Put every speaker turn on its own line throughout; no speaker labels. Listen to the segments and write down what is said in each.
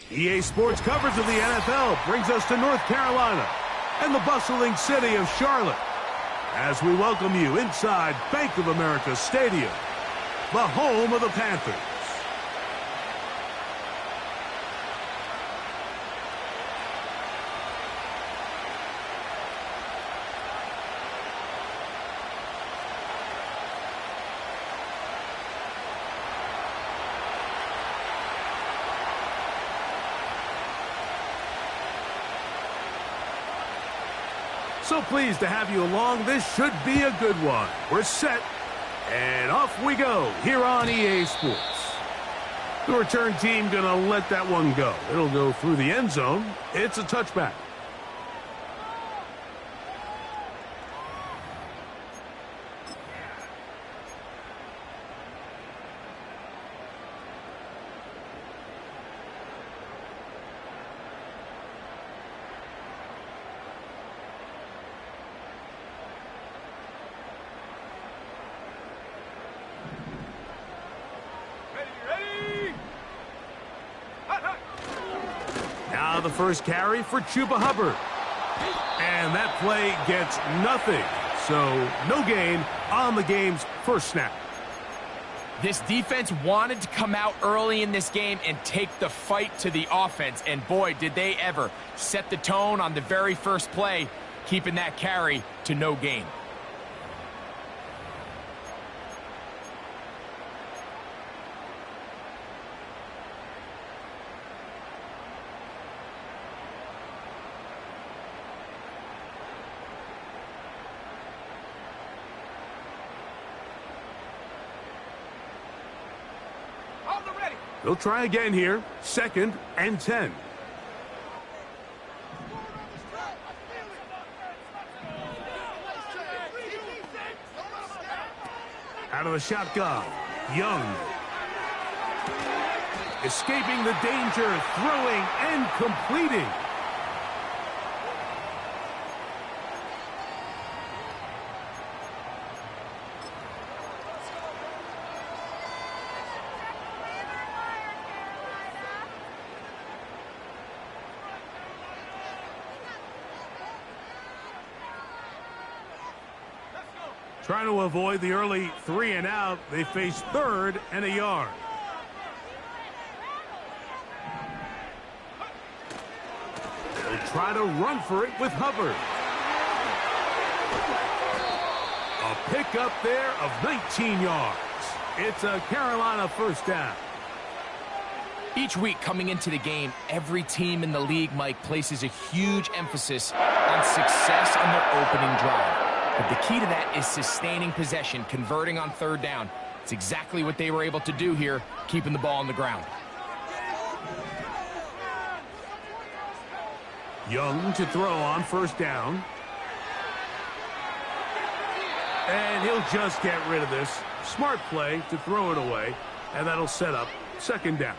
EA Sports coverage of the NFL brings us to North Carolina and the bustling city of Charlotte as we welcome you inside Bank of America Stadium, the home of the Panthers. So pleased to have you along. This should be a good one. We're set, and off we go here on EA Sports. The return team going to let that one go. It'll go through the end zone. It's a touchback. Now the first carry for Chuba Hubbard. And that play gets nothing. So no gain on the game's first snap.
This defense wanted to come out early in this game and take the fight to the offense. And boy, did they ever set the tone on the very first play, keeping that carry to no gain.
They'll try again here. 2nd and 10. Out of the shotgun, Young. Escaping the danger, throwing and completing. Trying to avoid the early 3 and out. They face 3rd and a yard. They'll try to run for it with Hubbard. A pickup there of 19 yards. It's a Carolina first down.
Each week coming into the game, every team in the league, Mike, places a huge emphasis on success on their opening drive. But the key to that is sustaining possession, converting on 3rd down. It's exactly what they were able to do here, keeping the ball on the ground.
Young to throw on 1st down. And he'll just get rid of this. Smart play to throw it away, and that'll set up 2nd down.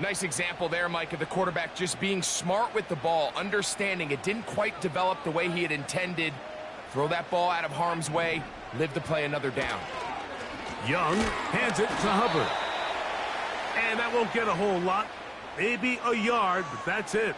Nice example there, Mike, of the quarterback just being smart with the ball, understanding it didn't quite develop the way he had intended. Throw that ball out of harm's way, live to play another down.
Young hands it to Hubbard. And And that won't get a whole lot. Maybe a yard, but that's it.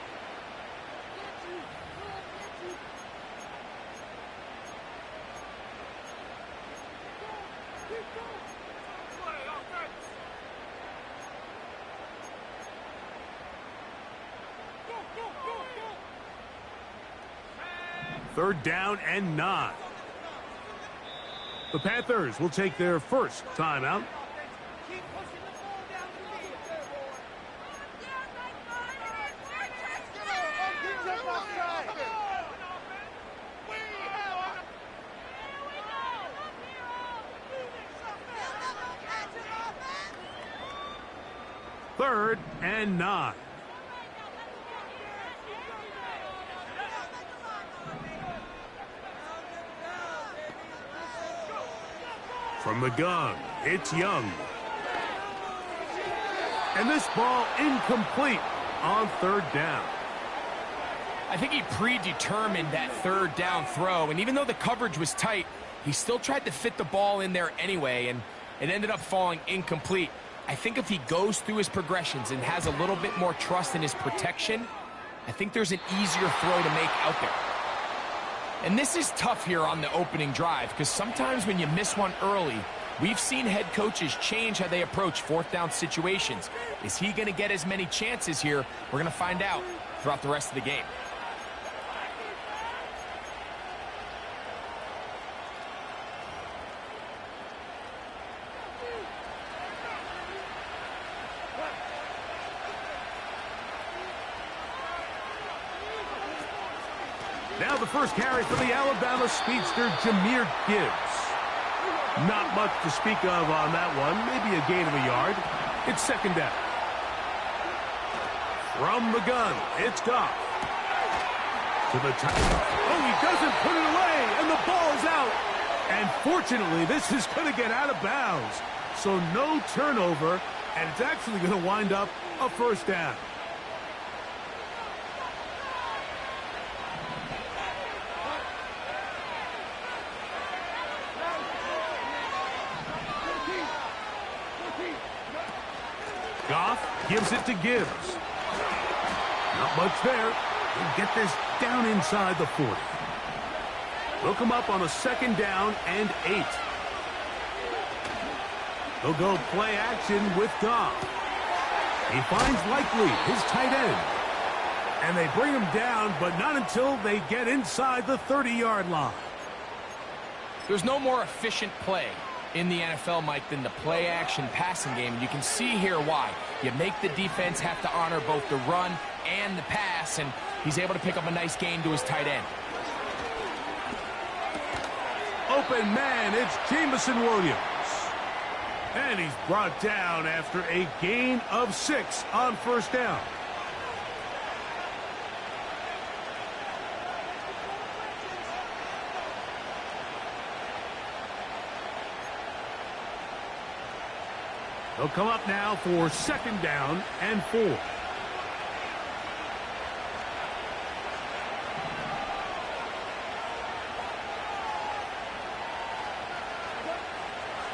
Third down and 9. The Panthers will take their first timeout. Third and 9. From the gun, it's Young. And this ball incomplete on third down.
I think he predetermined that third down throw, and even though the coverage was tight, he still tried to fit the ball in there anyway, and it ended up falling incomplete. I think if he goes through his progressions and has a little bit more trust in his protection, I think there's an easier throw to make out there. And this is tough here on the opening drive, because sometimes when you miss one early, we've seen head coaches change how they approach fourth down situations. Is he going to get as many chances here? We're going to find out throughout the rest of the game.
Now the first carry for the Alabama speedster, Jahmyr Gibbs. Not much to speak of on that one. Maybe a gain of a yard. It's second down. From the gun, it's Goff. To the top. Oh, he doesn't put it away, and the ball's out. And fortunately, this is going to get out of bounds. So no turnover, and it's actually going to wind up a first down. Goff gives it to Gibbs. Not much there. He'll get this down inside the 40. They'll come up on a second down and 8. They'll go play action with Goff. He finds Likely, his tight end. And they bring him down, but not until they get inside the 30-yard line.
There's no more efficient play in the NFL, Mike, than the play-action passing game. And you can see here why. You make the defense have to honor both the run and the pass, and he's able to pick up a nice gain to his tight end.
Open man, it's Jameson Williams. And he's brought down after a gain of 6 on first down. They'll come up now for second down and 4.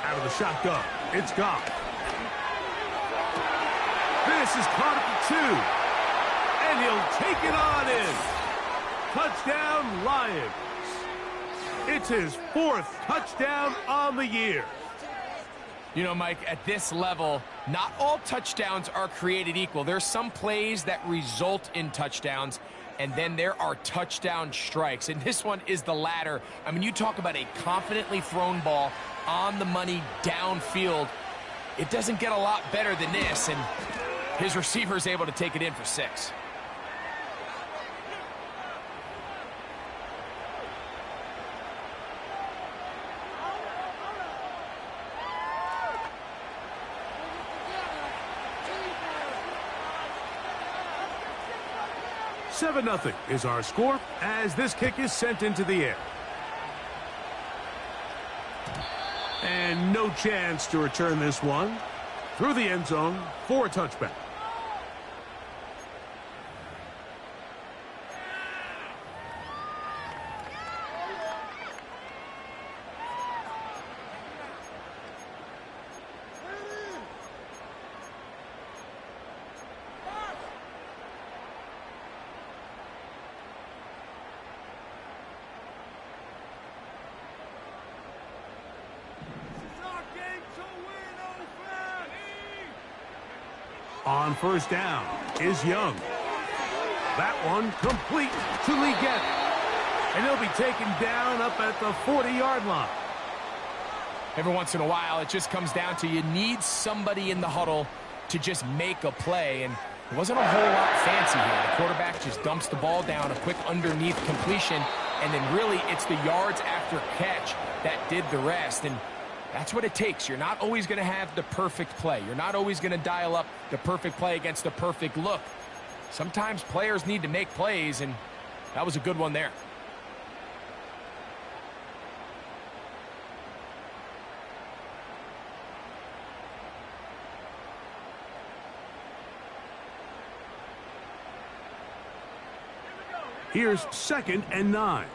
Out of the shotgun, it's Goff. This is caught at the 2. And he'll take it on in. Touchdown, Lions. It's his 4th touchdown on the year.
You know, Mike, at this level, not all touchdowns are created equal. There's some plays that result in touchdowns, and then there are touchdown strikes. And this one is the latter. I mean, you talk about a confidently thrown ball on the money downfield. It doesn't get a lot better than this, and his receiver is able to take it in for 6.
Nothing is our score as this kick is sent into the air. And no chance to return this one through the end zone for a touchback. On first down is Young. That one complete to Legette. And he'll be taken down up at the 40-yard line.
Every once in a while, it just comes down to you need somebody in the huddle to just make a play. And it wasn't a whole lot fancy here. The quarterback just dumps the ball down, a quick underneath completion, and then really it's the yards after catch that did the rest. And that's what it takes. You're not always going to have the perfect play. You're not always going to dial up the perfect play against the perfect look. Sometimes players need to make plays, and that was a good one there.
Here's 2nd and 9.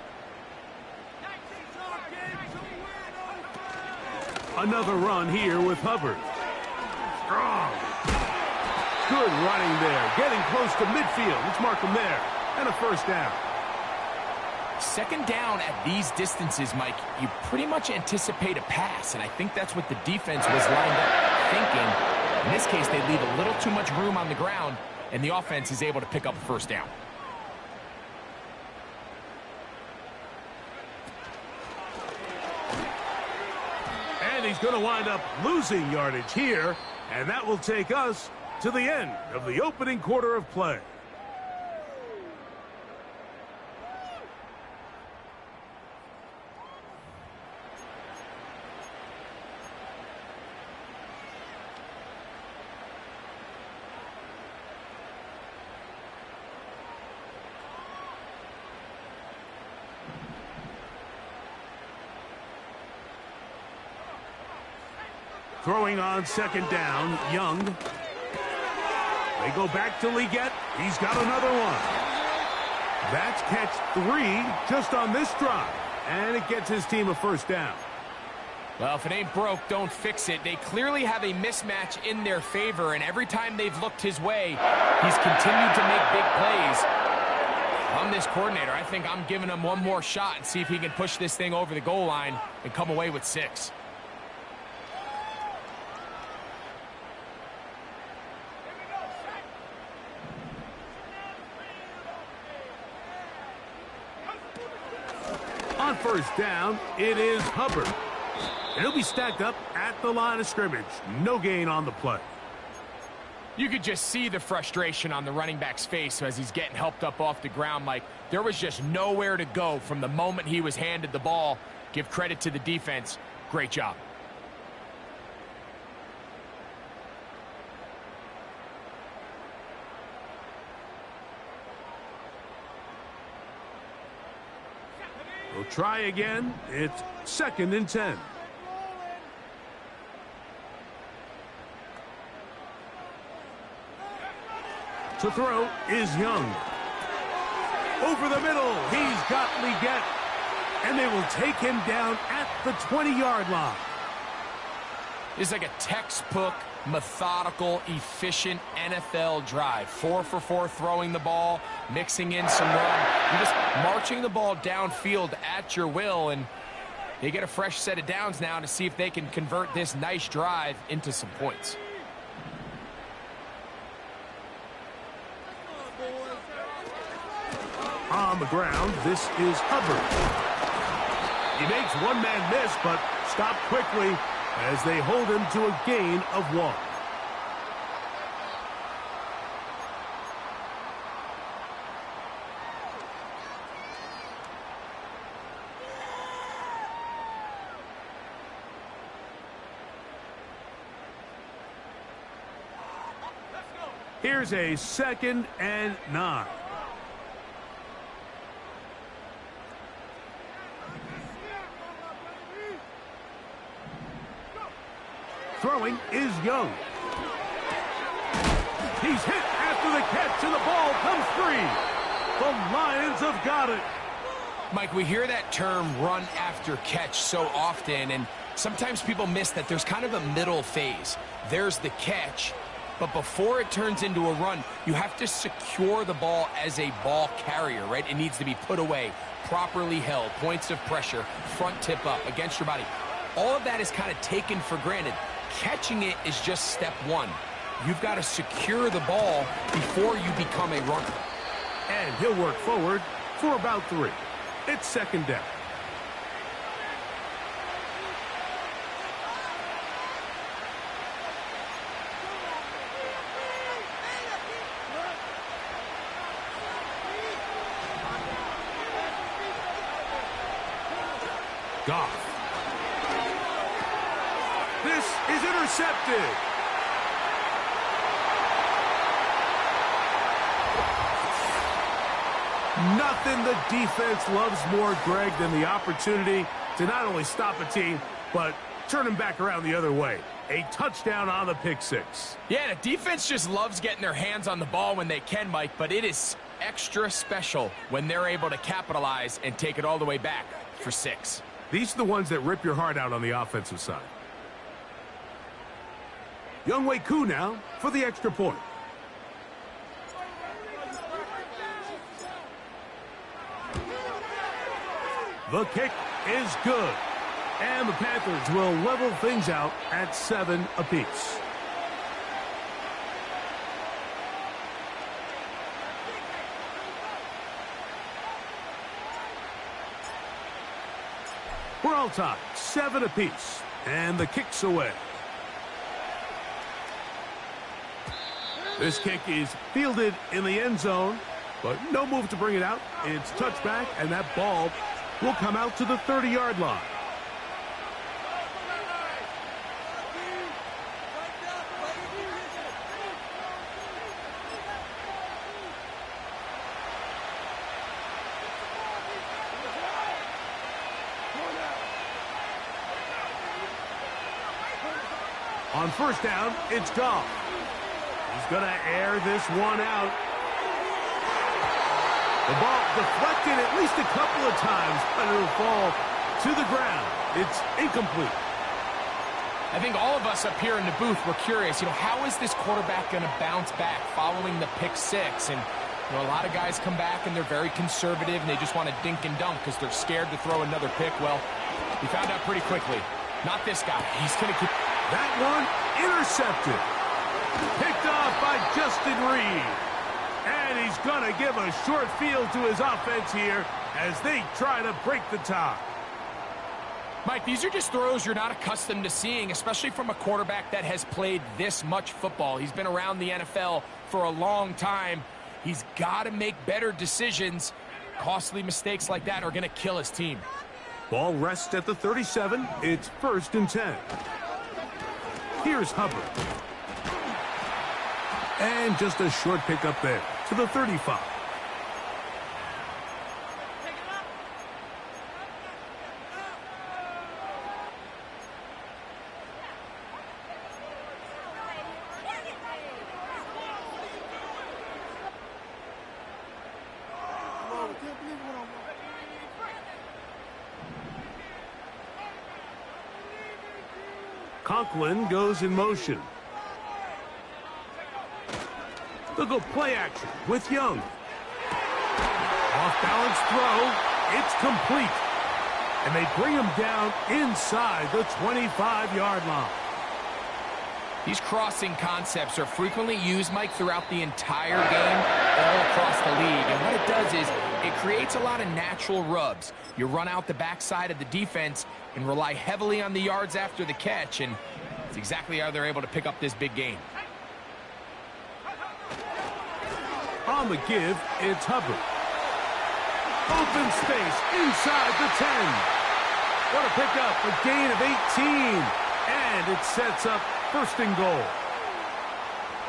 Another run here with Hubbard. Strong. Good running there. Getting close to midfield. Let's mark him there. And a first down.
Second down at these distances, Mike, you pretty much anticipate a pass, and I think that's what the defense was lined up thinking. In this case, they leave a little too much room on the ground, and the offense is able to pick up a first down.
And he's going to wind up losing yardage here, and that will take us to the end of the opening quarter of play. Throwing on second down, Young. They go back to Legette. He's got another one. That's catch 3 just on this drive. And it gets his team a first down.
Well, if it ain't broke, don't fix it. They clearly have a mismatch in their favor, and every time they've looked his way, he's continued to make big plays. I'm this coordinator. I think I'm giving him one more shot and see if he can push this thing over the goal line and come away with 6.
On first down, it is Hubbard. And he'll be stacked up at the line of scrimmage. No gain on the play.
You could just see the frustration on the running back's face as he's getting helped up off the ground, Mike. There was just nowhere to go from the moment he was handed the ball. Give credit to the defense. Great job.
We'll try again. It's 2nd and 10. To throw is Young. Over the middle, he's got Legette. And they will take him down at the 20-yard line.
It's like a textbook, methodical, efficient NFL drive. 4 for 4 throwing the ball, mixing in some run. You're just marching the ball downfield at your will, and they get a fresh set of downs now to see if they can convert this nice drive into some points.
On the ground, this is Hubbard. He makes one man miss, but stopped quickly as they hold him to a gain of 1. Here's a 2nd and 9. Throwing is Young. He's hit after the catch, and the ball comes free. The Lions have got it.
Mike, we hear that term run after catch so often, and sometimes people miss that there's kind of a middle phase. There's the catch, but before it turns into a run, you have to secure the ball as a ball carrier, right? It needs to be put away, properly held, points of pressure, front tip up against your body. All of that is kind of taken for granted. Catching it is just step 1. you've got to secure the ball before you become a runner.
And he'll work forward for about 3. It's second down. Goff. This is intercepted. Nothing the defense loves more, Greg, than the opportunity to not only stop a team, but turn them back around the other way. A touchdown on the pick six.
Yeah, the defense just loves getting their hands on the ball when they can, Mike, but it is extra special when they're able to capitalize and take it all the way back for 6.
These are the ones that rip your heart out on the offensive side. Younghoe Koo now for the extra point. The kick is good. And the Panthers will level things out at 7 apiece. We're all tied, 7 apiece. And the kick's away. This kick is fielded in the end zone, but no move to bring it out. It's touchback, and that ball will come out to the 30-yard line. On first down, it's Goff. He's going to air this one out. The ball deflected at least a couple of times, but it'll fall to the ground. It's incomplete.
I think all of us up here in the booth were curious, how is this quarterback going to bounce back following the pick six? And a lot of guys come back and they're very conservative and they just want to dink and dunk because they're scared to throw another pick. Well, we found out pretty quickly. Not this guy. He's going to keep...
That one intercepted. Picked off by Justin Reid. And he's going to give a short field to his offense here as they try to break the tie.
Mike, these are just throws you're not accustomed to seeing, especially from a quarterback that has played this much football. He's been around the NFL for a long time. He's got to make better decisions. Costly mistakes like that are going to kill his team.
Ball rests at the 37. It's 1st and 10. Here's Hubbard. And just a short pickup there to the 35. Conklin goes in motion. They'll go play action with Young. Off-balance throw. It's complete. And they bring him down inside the 25-yard line.
These crossing concepts are frequently used, Mike, throughout the entire game, all across the league. And what it does is it creates a lot of natural rubs. You run out the backside of the defense and rely heavily on the yards after the catch, and it's exactly how they're able to pick up this big gain.
On the give, it's Hubbard. Open space inside the 10. What a pickup, a gain of 18. And it sets up 1st and goal.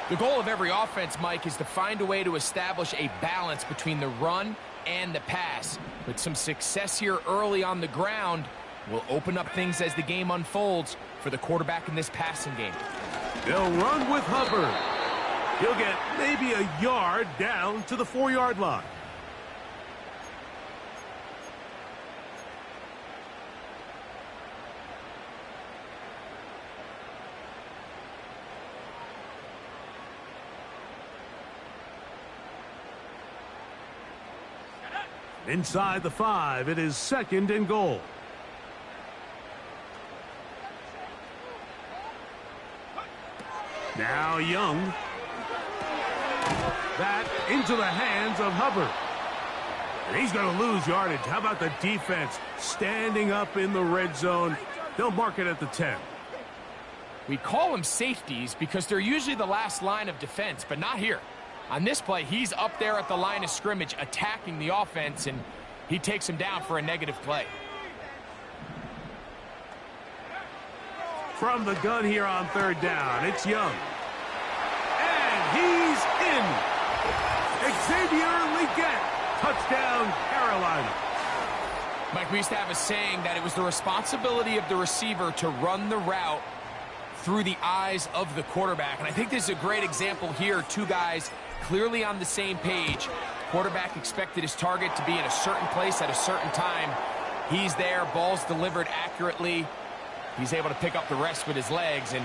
The goal of every offense, Mike, is to find a way to establish a balance between the run and the pass. With some success here early on the ground, will open up things as the game unfolds for the quarterback in this passing game.
They'll run with Hubbard. He'll get maybe a yard down to the 4-yard line. Inside the 5, it is 2nd and goal. Now Young. That into the hands of Hubbard. And he's going to lose yardage. How about the defense standing up in the red zone? They'll mark it at the 10.
We call them safeties because they're usually the last line of defense, but not here. On this play, he's up there at the line of scrimmage attacking the offense, and he takes him down for a negative play.
From the gun here on third down, it's Young. And he's in. Xavier Legette, touchdown, Carolina.
Mike, we used to have a saying that it was the responsibility of the receiver to run the route through the eyes of the quarterback. And I think this is a great example here. Two guys clearly on the same page. Quarterback expected his target to be in a certain place at a certain time. He's there, ball's delivered accurately. He's able to pick up the rest with his legs, and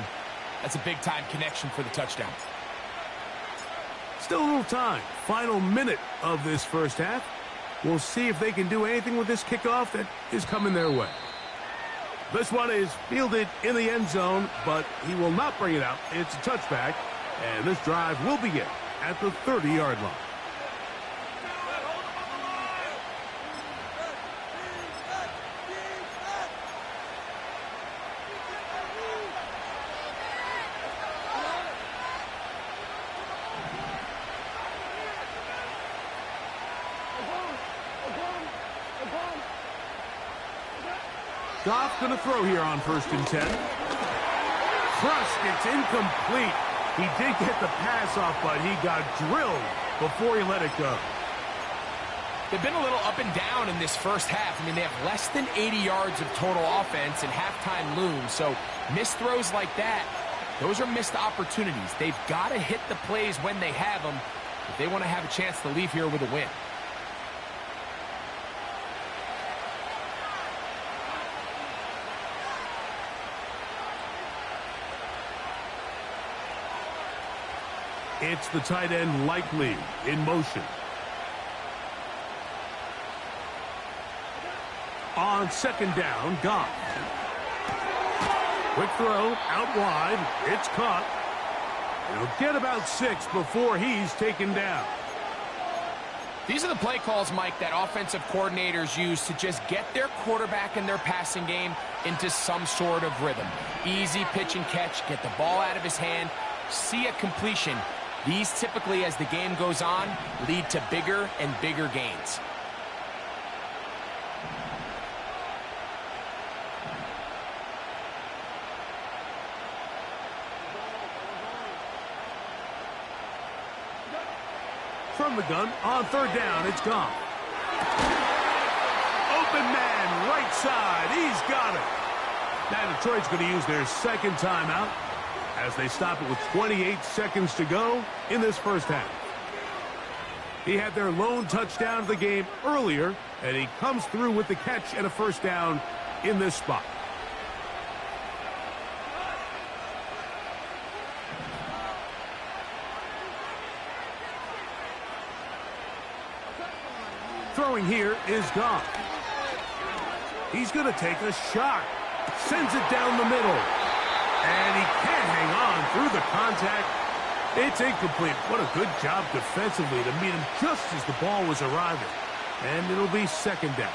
that's a big-time connection for the touchdown.
Still a little time. Final minute of this first half. We'll see if they can do anything with this kickoff that is coming their way. This one is fielded in the end zone, but he will not bring it out. It's a touchback, and this drive will begin at the 30-yard line. Goff going to throw here on 1st and 10. Crushed, it's incomplete. He did get the pass off, but he got drilled before he let it go.
They've been a little up and down in this first half. I mean, they have less than 80 yards of total offense and halftime looms. So missed throws like that, those are missed opportunities. They've got to hit the plays when they have them if they want to have a chance to leave here with a win.
It's the tight end Likely in motion. On 2nd down, Goff. Quick throw, out wide. It's caught. He'll get about 6 before he's taken down.
These are the play calls, Mike, that offensive coordinators use to just get their quarterback and their passing game into some sort of rhythm. Easy pitch and catch, get the ball out of his hand, see a completion. These typically, as the game goes on, lead to bigger and bigger gains.
From the gun, on 3rd down, it's Goff. Open man, right side, he's got it. Now Detroit's going to use their 2nd timeout as they stop it with 28 seconds to go in this first half. He had their lone touchdown of the game earlier, and he comes through with the catch and a 1st down in this spot. Throwing here is Goff. He's going to take a shot. Sends it down the middle. And he can't hang on through the contact. It's incomplete. What a good job defensively to meet him just as the ball was arriving. And it'll be 2nd down.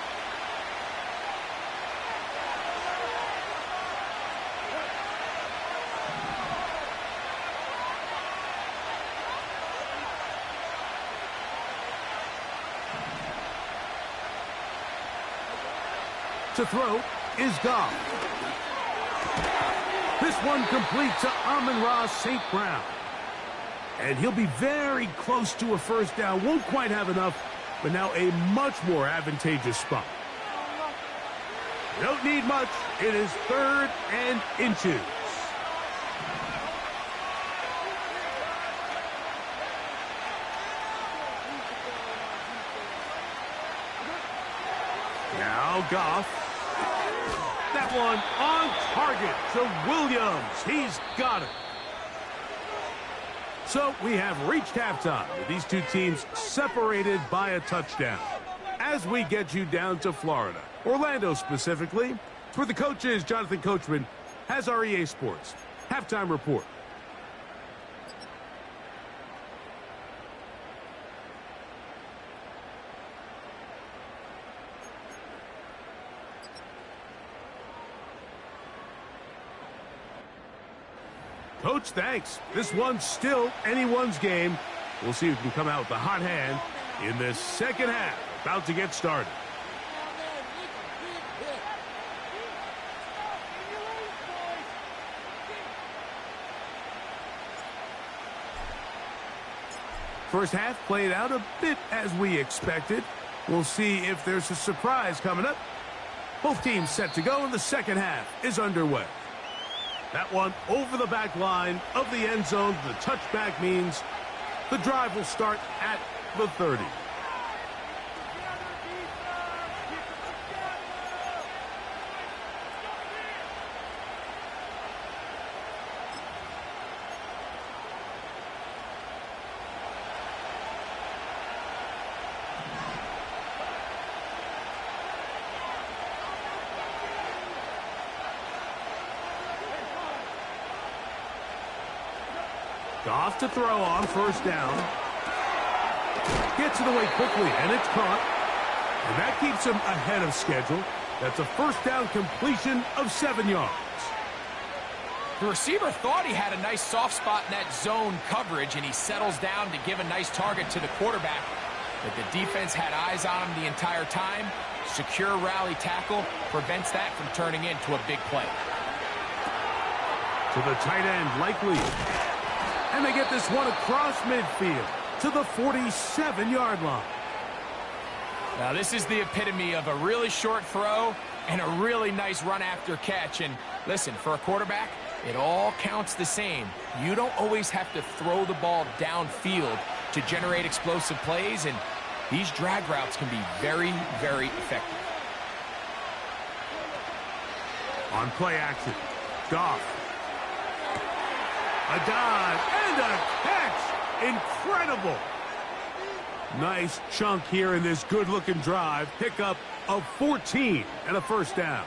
To throw is Goff. This one complete to Amon-Ra St. Brown. And he'll be very close to a 1st down. Won't quite have enough, but now a much more advantageous spot. Don't need much. It is 3rd and inches. Now Goff. That one on target to Williams. He's got it. So we have reached halftime with these two teams separated by a touchdown. As we get you down to Florida, Orlando specifically, for the coaches, Jonathan Coachman has our EA Sports halftime report. Coach, thanks. This one's still anyone's game. We'll see who can come out with the hot hand in this second half. About to get started. First half played out a bit as we expected. We'll see if there's a surprise coming up. Both teams set to go, and the second half is underway. That one over the back line of the end zone. The touchback means the drive will start at the 30. Goff to throw on first down. Gets it away quickly, and it's caught. And that keeps him ahead of schedule. That's a first down completion of 7 yards.
The receiver thought he had a nice soft spot in that zone coverage, and he settles down to give a nice target to the quarterback. But the defense had eyes on him the entire time. Secure rally tackle prevents that from turning into a big play.
To the tight end, Likely. And they get this one across midfield to the 47-yard line.
Now, this is the epitome of a really short throw and a really nice run after catch. And listen, for a quarterback, it all counts the same. You don't always have to throw the ball downfield to generate explosive plays, and these drag routes can be very, very effective.
On play action, Goff. A dive and a catch. Incredible. Nice chunk here in this good-looking drive. Pickup of 14 and a first down.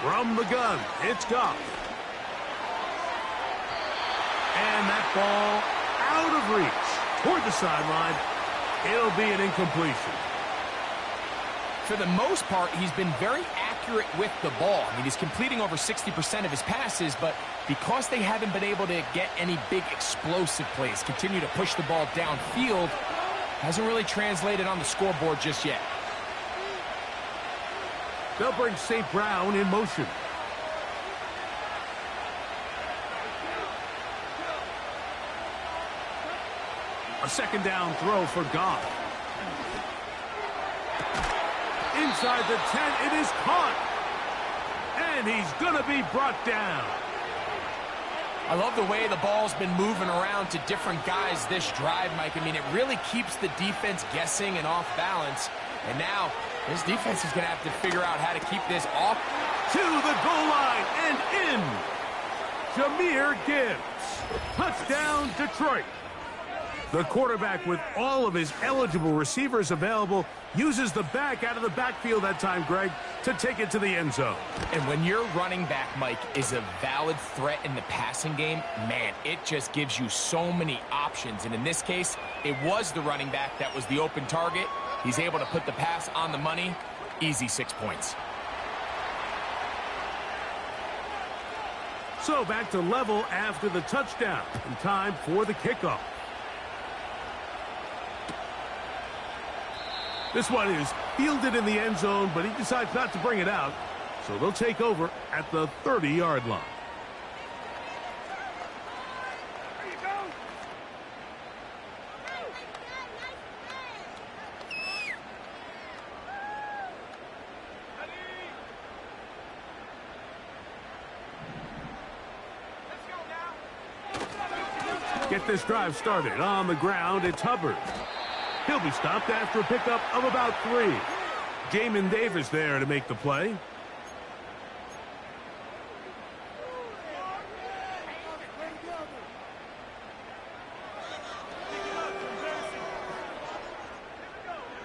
From the gun, it's Goff. And that ball out of reach toward the sideline. It'll be an incompletion.
For the most part, he's been very accurate with the ball. I mean, he's completing over 60% of his passes, but because they haven't been able to get any big explosive plays, continue to push the ball downfield, hasn't really translated on the scoreboard just yet.
They'll bring St. Brown in motion. A second down throw for Goff. Inside the 10, it is caught. And he's going to be brought down.
I love the way the ball's been moving around to different guys this drive, Mike. I mean, it really keeps the defense guessing and off balance. And now, this defense is going to have to figure out how to keep this off.
To the goal line and in. Jahmyr Gibbs. Touchdown, Detroit. The quarterback, with all of his eligible receivers available, uses the back out of the backfield that time, Greg, to take it to the end zone.
And when your running back, Mike, is a valid threat in the passing game, man, it just gives you so many options. And in this case, it was the running back that was the open target. He's able to put the pass on the money. Easy 6 points.
So back to level after the touchdown. And time for the kickoff. This one is fielded in the end zone, but he decides not to bring it out. So they'll take over at the 30-yard line. Get this drive started. On the ground, it's Hubbard. He'll be stopped after a pickup of about 3. Jamin Davis there to make the play.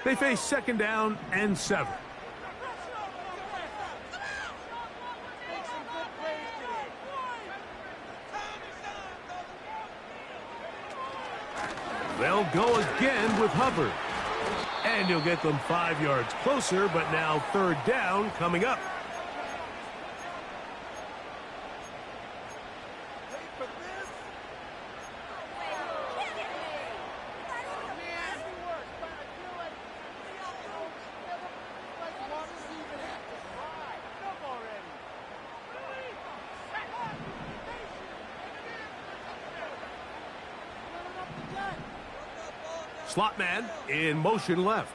They face second down and 7. They'll go again with Hubbard. And you'll get them 5 yards closer, but now third down coming up. Slot man in motion left.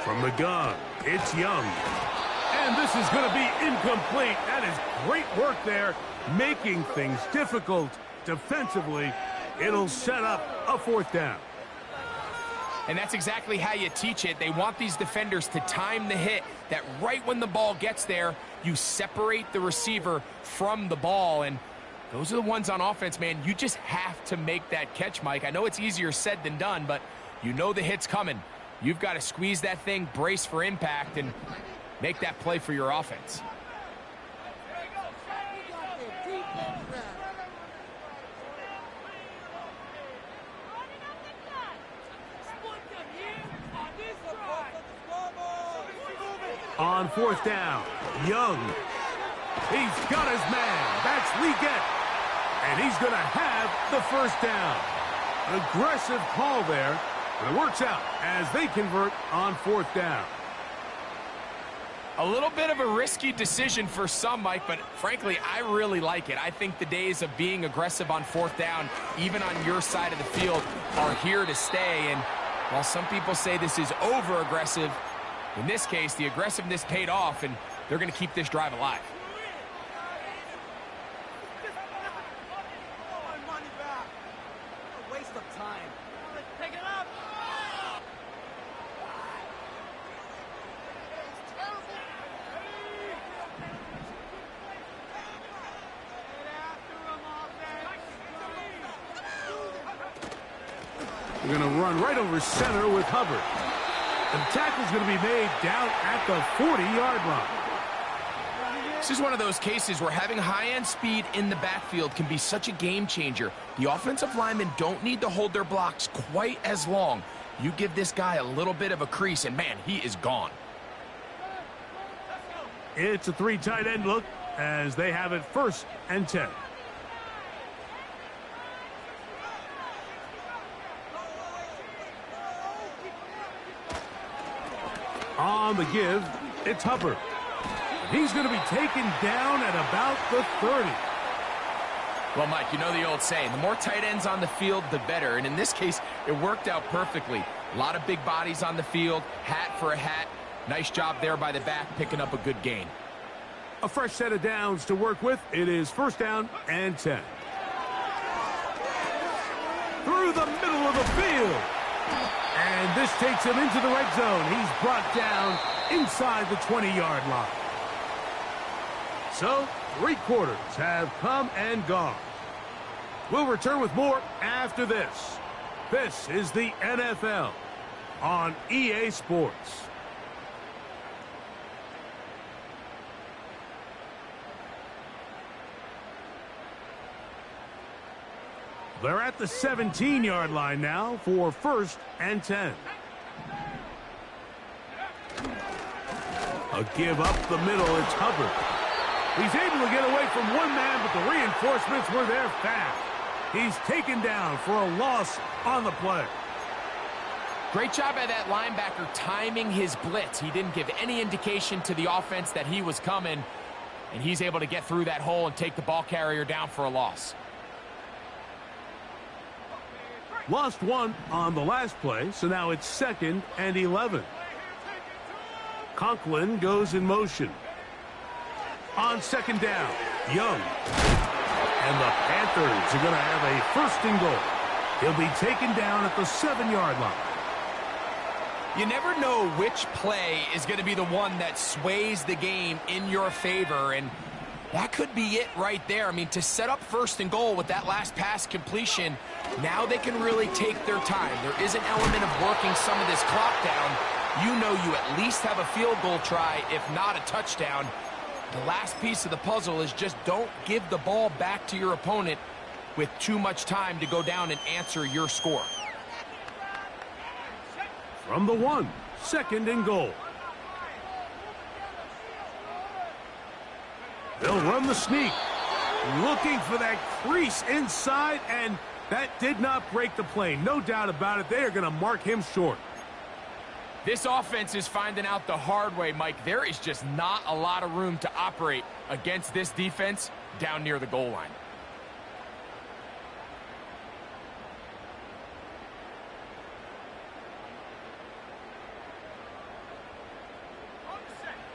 From the gun, it's Young. And this is going to be incomplete. That is great work there, making things difficult defensively. It'll set up a fourth down.
And that's exactly how you teach it. They want these defenders to time the hit, that right when the ball gets there, you separate the receiver from the ball. And those are the ones on offense, man. You just have to make that catch, Mike. I know it's easier said than done, but you know the hit's coming. You've got to squeeze that thing, brace for impact, and make that play for your offense.
On fourth down, Young. He's got his man. That's Legette. And he's going to have the first down. An aggressive call there, but it works out as they convert on fourth down.
A little bit of a risky decision for some, Mike, but frankly, I really like it. I think the days of being aggressive on fourth down, even on your side of the field, are here to stay. And while some people say this is over-aggressive, in this case, the aggressiveness paid off, and they're going to keep this drive alive.
We're going to run right over center with Hubbard. The tackle's going to be made down at the 40-yard line.
This is one of those cases where having high-end speed in the backfield can be such a game changer. The offensive linemen don't need to hold their blocks quite as long. You give this guy a little bit of a crease, and man, he is gone.
It's a 3 tight end look as they have it 1st and 10. On the give, it's Hubbard. He's going to be taken down at about the 30.
Well, Mike, you know the old saying, the more tight ends on the field, the better. And in this case, it worked out perfectly. A lot of big bodies on the field, hat for a hat. Nice job there by the back, picking up a good gain.
A fresh set of downs to work with. It is 1st down and 10. Through the middle of the field. And this takes him into the red zone. He's brought down inside the 20-yard line. So, 3 quarters have come and gone. We'll return with more after this. This is the NFL on EA Sports. They're at the 17-yard line now for 1st and 10. A give up the middle, it's Hubbard. He's able to get away from one man, but the reinforcements were there fast. He's taken down for a loss on the play.
Great job by that linebacker timing his blitz. He didn't give any indication to the offense that he was coming, and he's able to get through that hole and take the ball carrier down for a loss.
Lost 1 on the last play, so now it's 2nd and 11. Conklin goes in motion. On 2nd down, Young. And the Panthers are going to have a 1st and goal. He'll be taken down at the 7-yard line.
You never know which play is going to be the one that sways the game in your favor, and that could be it right there. I mean, to set up 1st and goal with that last pass completion, now they can really take their time. There is an element of working some of this clock down. You know you at least have a field goal try, if not a touchdown. The last piece of the puzzle is just don't give the ball back to your opponent with too much time to go down and answer your score.
From the 1, 2nd and goal. They'll run the sneak. Looking for that crease inside, and that did not break the play. No doubt about it. They are going to mark him short.
This offense is finding out the hard way, Mike. There is just not a lot of room to operate against this defense down near the goal line.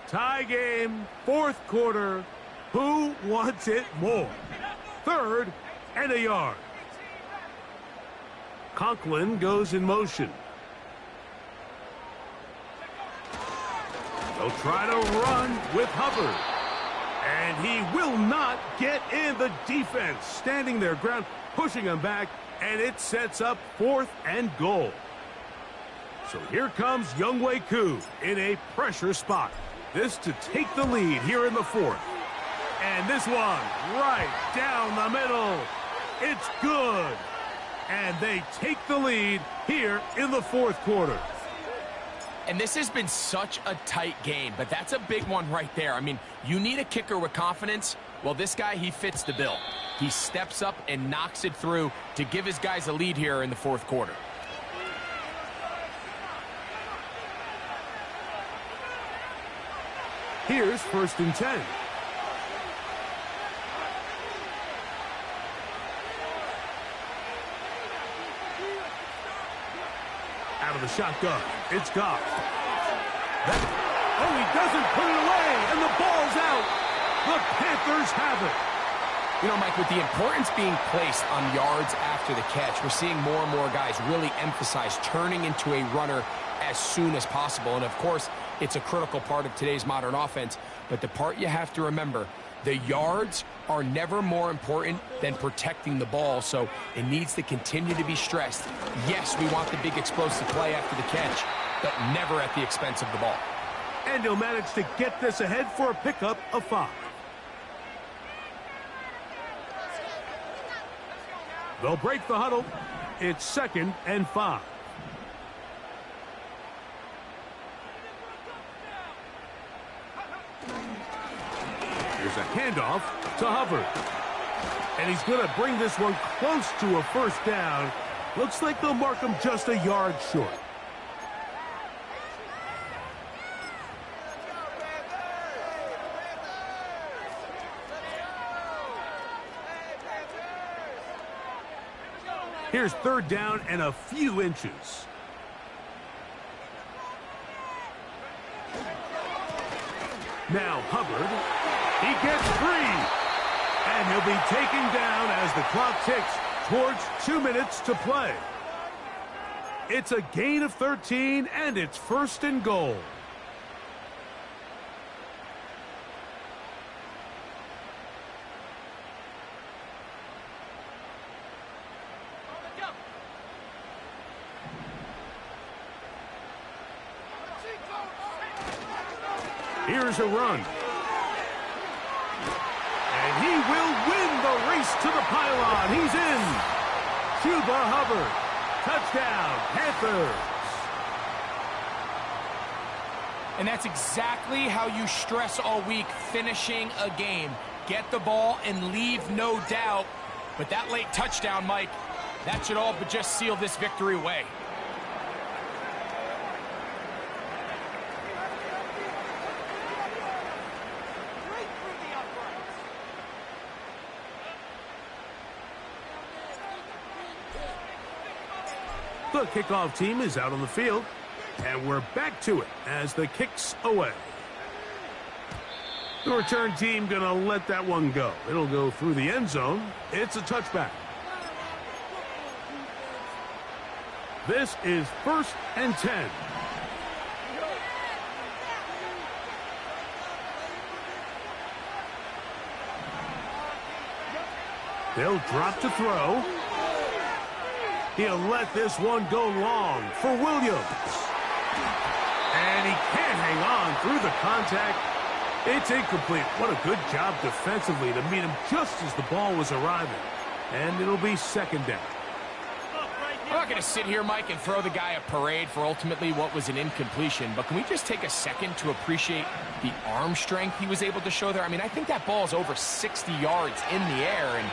Tie game, 4th quarter. Who wants it more? 3rd and a yard. Conklin goes in motion. They'll try to run with Hubbard. And he will not get in. The defense standing their ground, pushing him back, and it sets up 4th and goal. So here comes Younghoe Koo in a pressure spot. This to take the lead here in the 4th. And this one right down the middle. It's good. And they take the lead here in the 4th quarter.
And this has been such a tight game, but that's a big one right there. I mean, you need a kicker with confidence. Well, this guy, he fits the bill. He steps up and knocks it through to give his guys a lead here in the 4th quarter.
Here's 1st and 10. Out of the shotgun, it's Goff. Oh, he doesn't put it away, and the ball's out. The Panthers have it.
You know, Mike, with the importance being placed on yards after the catch, we're seeing more and more guys really emphasize turning into a runner as soon as possible. And, of course, it's a critical part of today's modern offense. But the part you have to remember, the yards are never more important than protecting the ball, so it needs to continue to be stressed. Yes, we want the big explosive play after the catch, but never at the expense of the ball.
And he'll manage to get this ahead for a pickup of 5. They'll break the huddle. It's 2nd and 5. Here's a handoff to Hubbard. And he's going to bring this one close to a 1st down. Looks like they'll mark him just a yard short. Here's 3rd down and a few inches. Now Hubbard, he gets free. And he'll be taken down as the clock ticks towards 2 minutes to play. It's a gain of 13, and it's 1st and goal. Here's a run. And he will win the race to the pylon. He's in. Chuba Hubbard. Touchdown, Panthers.
And that's exactly how you stress all week, finishing a game. Get the ball and leave no doubt. But that late touchdown, Mike, that should all but just seal this victory away.
The kickoff team is out on the field, and we're back to it as the kick's away. The return team going to let that one go. It'll go through the end zone. It's a touchback. This is 1st and 10. They'll drop to throw. He'll let this one go long for Williams. And he can't hang on through the contact. It's incomplete. What a good job defensively to meet him just as the ball was arriving. And it'll be 2nd down.
I'm not going to sit here, Mike, and throw the guy a parade for ultimately what was an incompletion, but can we just take a second to appreciate the arm strength he was able to show there? I mean, I think that ball is over 60 yards in the air, and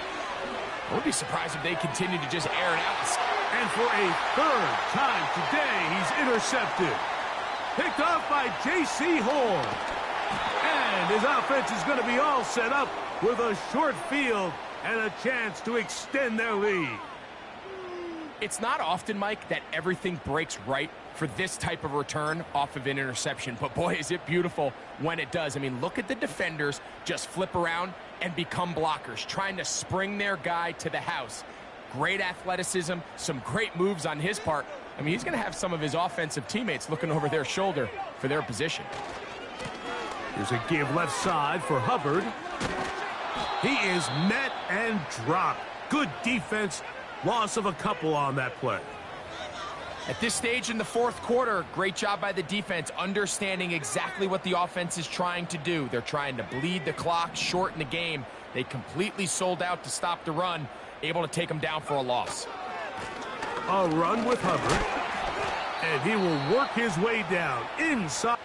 I would be surprised if they continue to just air it out.
And for a third time today, he's intercepted. Picked off by J.C. Horn. And his offense is going to be all set up with a short field and a chance to extend their lead.
It's not often, Mike, that everything breaks right for this type of return off of an interception. But boy, is it beautiful when it does. I mean, look at the defenders just flip around and become blockers, trying to spring their guy to the house. Great athleticism, some great moves on his part. I mean, he's going to have some of his offensive teammates looking over their shoulder for their position.
Here's a give left side for Hubbard. He is met and dropped. Good defense. Loss of a couple on that play.
At this stage in the fourth quarter, great job by the defense, understanding exactly what the offense is trying to do. They're trying to bleed the clock, shorten the game. They completely sold out to stop the run, able to take them down for a loss.
A run with Hubbard, and he will work his way down inside.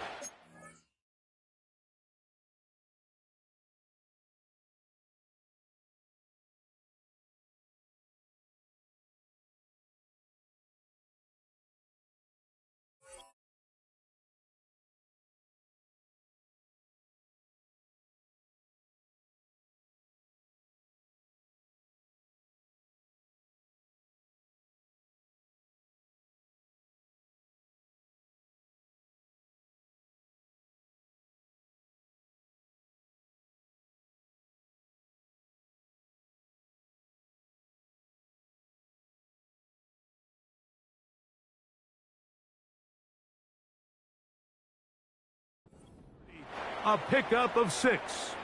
A pickup of 6.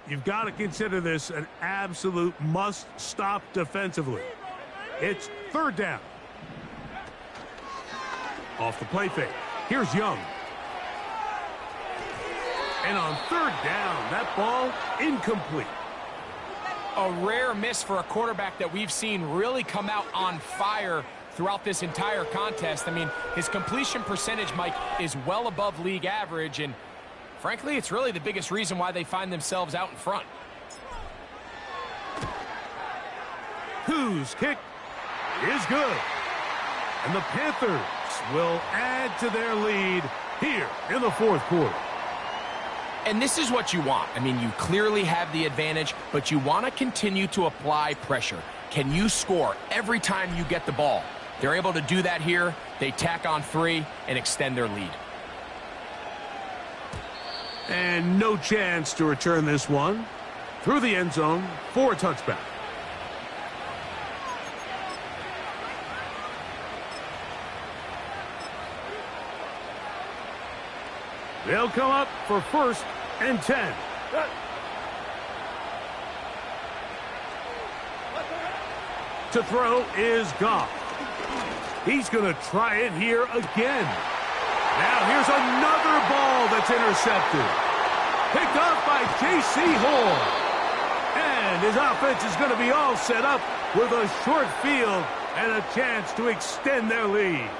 You've got to consider this an absolute must-stop defensively. It's third down. Off the play fake. Here's Young. And on third down, that ball incomplete.
A rare miss for a quarterback that we've seen really come out on fire throughout this entire contest. I mean, his completion percentage, Mike, is well above league average, and frankly, it's really the biggest reason why they find themselves out in front.
Whose kick is good. And the Panthers will add to their lead here in the fourth quarter.
And this is what you want. I mean, you clearly have the advantage, but you want to continue to apply pressure. Can you score every time you get the ball? They're able to do that here. They tack on 3 and extend their lead.
And no chance to return this one through the end zone for a touchback. They'll come up for 1st and 10. To throw is Goff. He's going to try it here again. Now here's another ball that's intercepted. Picked off by J.C. Horn. And his offense is going to be all set up with a short field and a chance to extend their lead.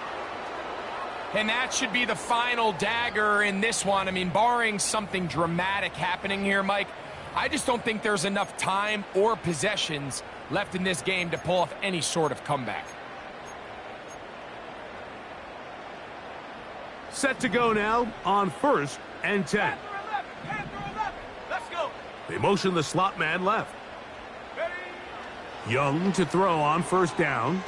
And that should be the final dagger in this one. I mean, barring something dramatic happening here, Mike, I just don't think there's enough time or possessions left in this game to pull off any sort of comeback.
Set to go now on 1st and 10.
Let's go.
They motion the slot man left. Young to throw on 1st down.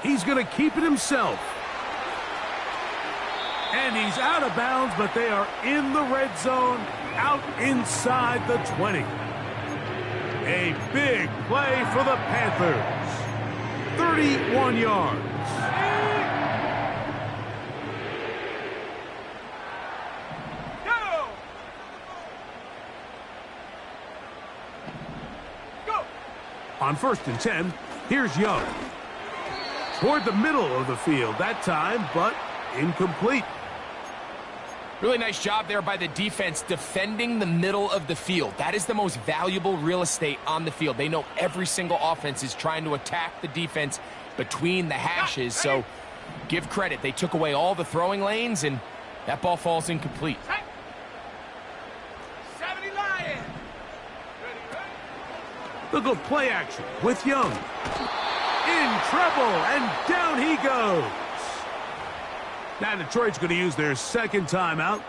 He's going to keep it himself. And he's out of bounds, but they are in the red zone, out inside the 20. A big play for the Panthers. 31 yards. On 1st and 10, here's Young. Toward the middle of the field that time, but incomplete.
Really nice job there by the defense defending the middle of the field. That is the most valuable real estate on the field. They know every single offense is trying to attack the defense between the hashes, so give credit. They took away all the throwing lanes, and that ball falls incomplete.
They'll go play action with Young. In trouble, and down he goes. Now Detroit's going to use their second timeout,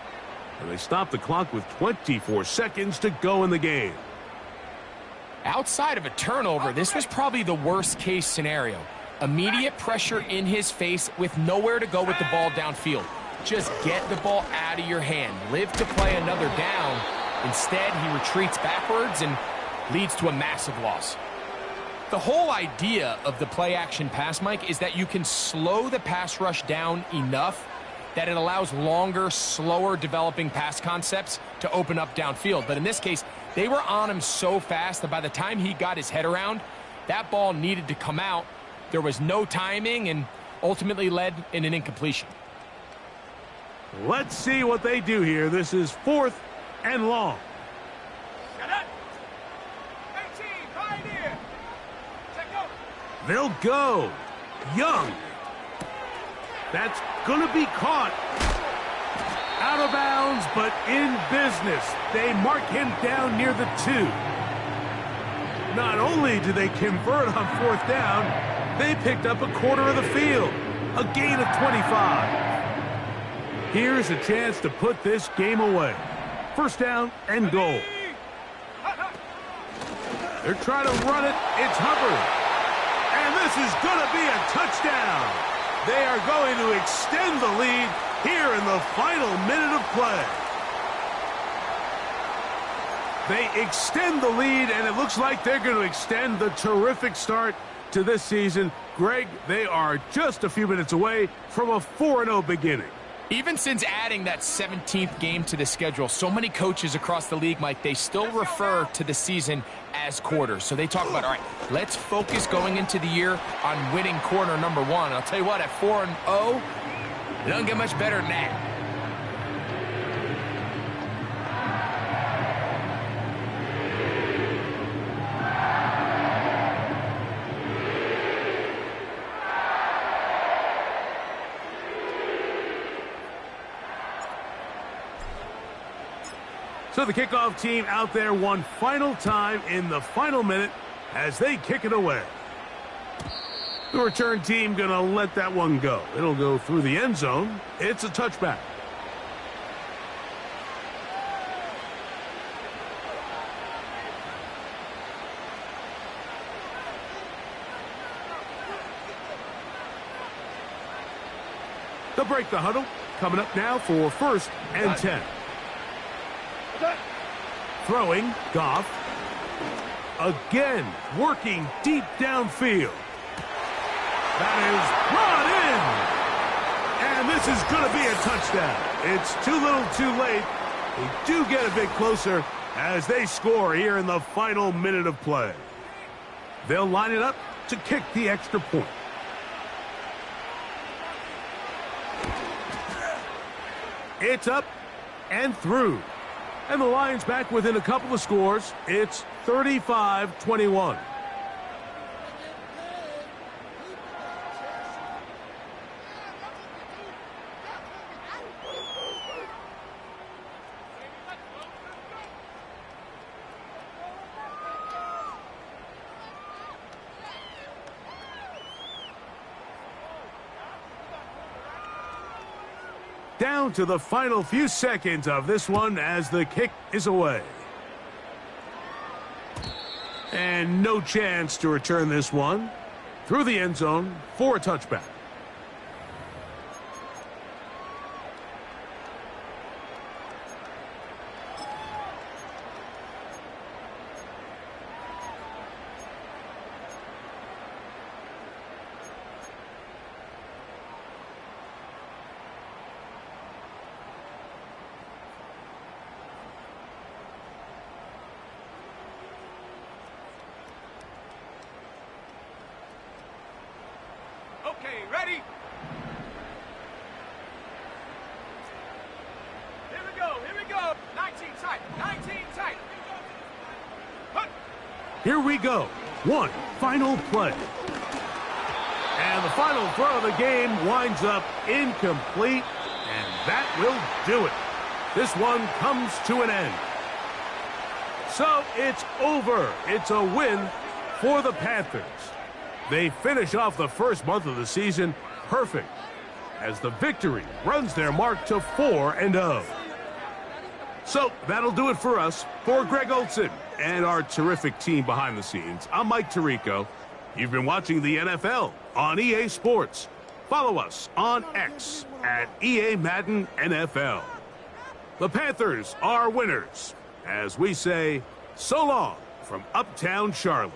and they stop the clock with 24 seconds to go in the game.
Outside of a turnover, this was probably the worst-case scenario. Immediate pressure in his face with nowhere to go with the ball downfield. Just get the ball out of your hand. Live to play another down. Instead, he retreats backwards and leads to a massive loss. The whole idea of the play-action pass, Mike, is that you can slow the pass rush down enough that it allows longer, slower developing pass concepts to open up downfield. But in this case, they were on him so fast that by the time he got his head around, that ball needed to come out. There was no timing and ultimately led in an incompletion.
Let's see what they do here. This is 4th and long. They'll go. Young. That's going to be caught. Out of bounds, but in business. They mark him down near the 2. Not only do they convert on 4th down, they picked up a quarter of the field. A gain of 25. Here's a chance to put this game away. 1st down and goal. They're trying to run it. It's Hubbard. And this is going to be a touchdown. They are going to extend the lead here in the final minute of play. They extend the lead, and it looks like they're going to extend the terrific start to this season. Greg, they are just a few minutes away from a 4-0 beginning.
Even since adding that 17th game to the schedule, so many coaches across the league, Mike, they still refer to the season as quarters. So they talk about, all right, let's focus going into the year on winning quarter number 1. I'll tell you what, at 4-0, it doesn't get much better than that.
So the kickoff team out there one final time in the final minute as they kick it away. The return team going to let that one go. It'll go through the end zone. It's a touchback. They'll break the huddle. Coming up now for 1st and 10. Throwing, Goff. Again, working deep downfield. That is brought in. And this is going to be a touchdown. It's too little too late. They do get a bit closer as they score here in the final minute of play. They'll line it up to kick the extra point. It's up and through. And the Lions back within a couple of scores. It's 35-21. Down to the final few seconds of this one as the kick is away. And no chance to return this one through the end zone for a touchback.
ready? Here we go. 19 tight, 19 tight.
Here we go. One final play. And the final throw of the game winds up incomplete, and that will do it. This one comes to an end. So it's over. It's a win for the Panthers. They finish off the first month of the season perfect, as the victory runs their mark to 4-0. So that'll do it for us. For Greg Olson and our terrific team behind the scenes, I'm Mike Tirico. You've been watching the NFL on EA Sports. Follow us on X at EA Madden NFL. The Panthers are winners, as we say, so long from Uptown Charlotte.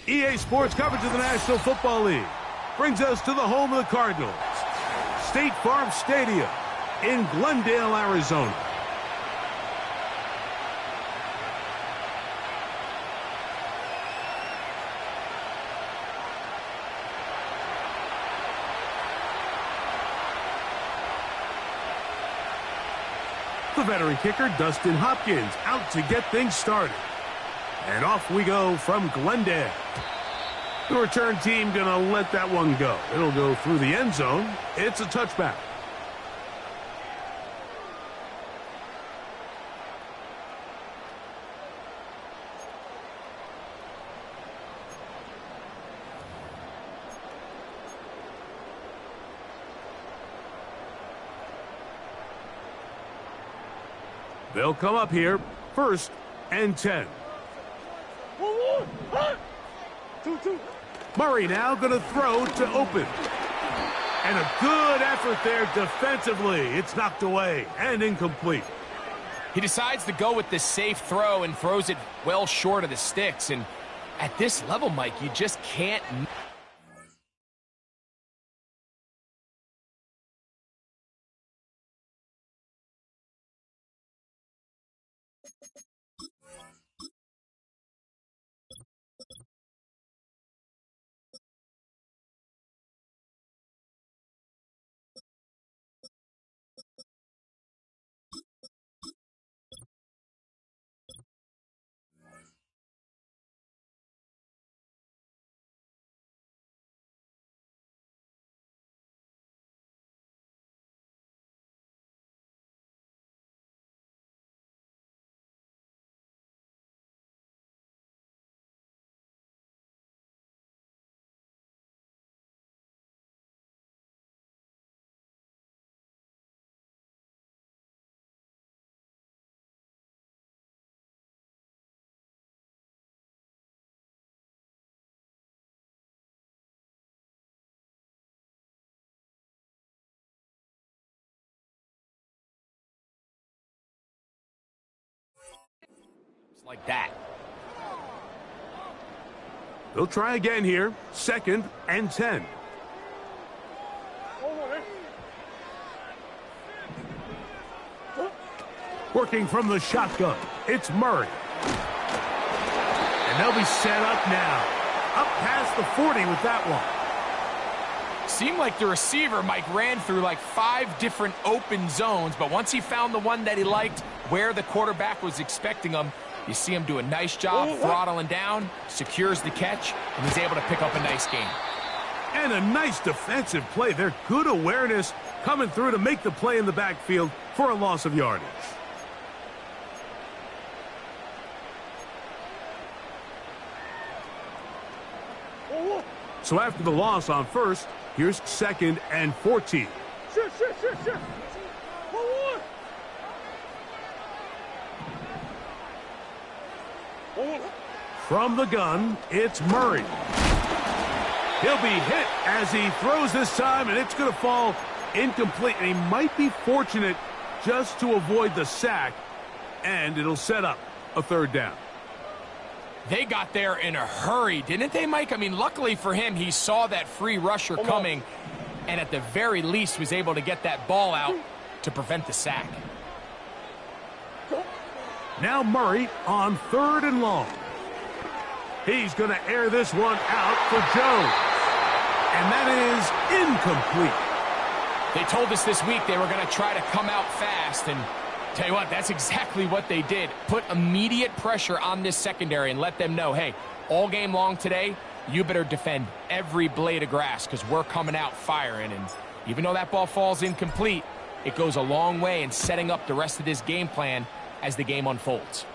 EA Sports coverage of the National Football League brings us to the home of the Cardinals, State Farm Stadium in Glendale, Arizona. The veteran kicker, Dustin Hopkins, out to get things started. And off we go from Glendale. The return team going to let that one go. It'll go through the end zone. It's a touchback. They'll come up here, 1st and 10. Murray now going to throw to open. And a good effort there defensively. It's knocked away and incomplete.
He decides to go with the safe throw and throws it well short of the sticks. And at this level, Mike, you just can't... like that.
They'll try again here, 2nd and 10. Working from the shotgun, it's Murray. And they'll be set up now. Up past the 40 with that one.
Seemed like the receiver, Mike, ran through like 5 different open zones, but once he found the one that he liked, where the quarterback was expecting him, you see him do a nice job throttling down, secures the catch, and he's able to pick up a nice gain.
And a nice defensive play. They're good awareness coming through to make the play in the backfield for a loss of yardage. So after the loss on 1st, here's 2nd and 14.
Sure.
From the gun, it's Murray. He'll be hit as he throws this time, and it's going to fall incomplete. And he might be fortunate just to avoid the sack, and it'll set up a 3rd down.
They got there in a hurry, didn't they, Mike? I mean, luckily for him, he saw that free rusher coming, and at the very least was able to get that ball out to prevent the sack.
Now Murray on 3rd and long. He's going to air this one out for Jones. And that is incomplete.
They told us this week they were going to try to come out fast, and tell you what, that's exactly what they did. Put immediate pressure on this secondary and let them know, hey, all game long today, you better defend every blade of grass because we're coming out firing. And even though that ball falls incomplete, it goes a long way in setting up the rest of this game plan as the game unfolds.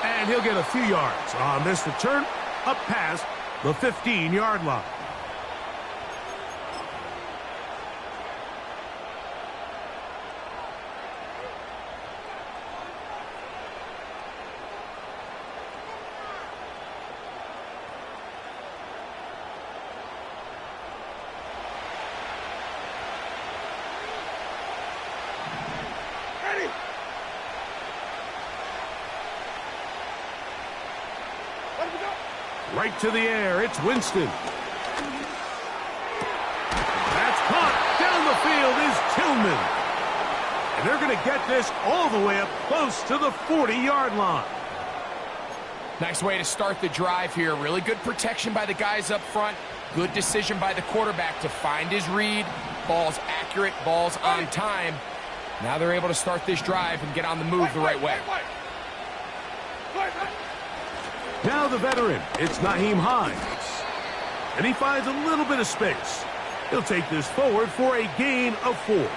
And he'll get a few yards on this return up past the 15-yard line. Right to the air, it's Winston. That's caught. Down the field is Tillman. And they're going to get this all the way up close to the 40-yard line.
Nice way to start the drive here. Really good protection by the guys up front. Good decision by the quarterback to find his read. Ball's accurate, ball's on time. Now they're able to start this drive and get on the move the right way.
Now the veteran, it's Nyheim Hines. And he finds a little bit of space. He'll take this forward for a gain of 4.